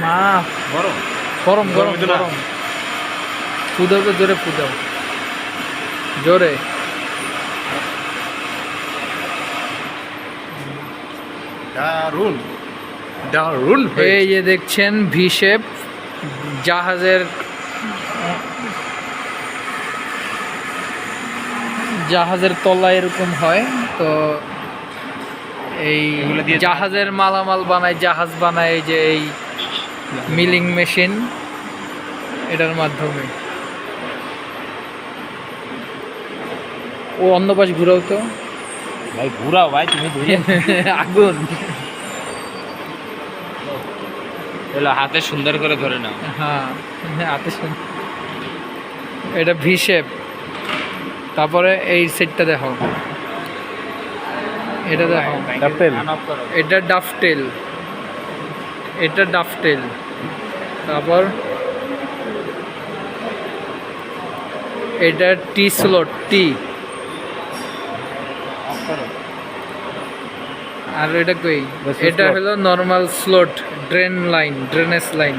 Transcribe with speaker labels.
Speaker 1: মা
Speaker 2: গরম
Speaker 1: গরম গরম
Speaker 2: গরম
Speaker 1: গরম ফুদাও তো জোরে ফুদাও জোরে
Speaker 2: দারুন দারুন
Speaker 1: এই যে দেখছেন ভি শেপ জাহাজের জাহাজের তলা এরকম হয় তো এই
Speaker 2: এগুলো দিয়ে
Speaker 1: জাহাজের মালামাল বানায় জাহাজ বানায় এই যে এই মিলিং মেশিন এটার মাধ্যমে ও অন্য পাশ ঘুরাও তো
Speaker 2: ভাই ঘুরাও ভাই তুমি ধরে
Speaker 1: আগুন
Speaker 2: এলো হাতে সুন্দর করে ধরে নাও।
Speaker 1: হ্যাঁ হাতে এটা ভি শেপ তারপরে এই সেটটা দেখো এটা দেখো
Speaker 2: ডাফটেল
Speaker 1: এটা ডাফটেল এটা ডাফটেল তারপর এটা টি স্লট টি আর এটা কই
Speaker 2: That's a
Speaker 1: এটা
Speaker 2: slot.
Speaker 1: হলো normal slot drain line drainage line